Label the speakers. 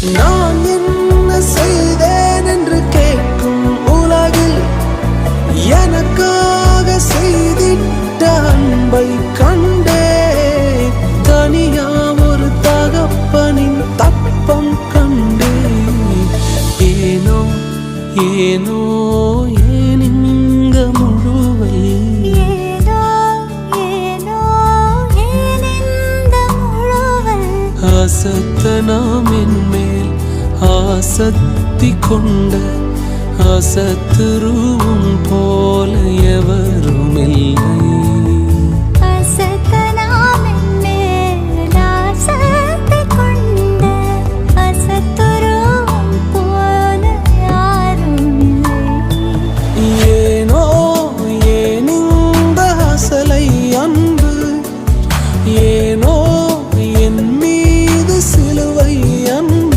Speaker 1: நான் என்ன செய்தேன் என்று கேட்கும் உலகில் எனக்காக செய்திட்ட அன்பை கண்டே. தனியா ஒரு தகப்பனின் தப்பம் கண்டே. ஏனோ ஏனோ ஏன் இங்க முழுவை அசத்தனாம் என்மேல் ஆசத்தி கொண்ட அசத்துருவும் போல எவரும் இல்லை.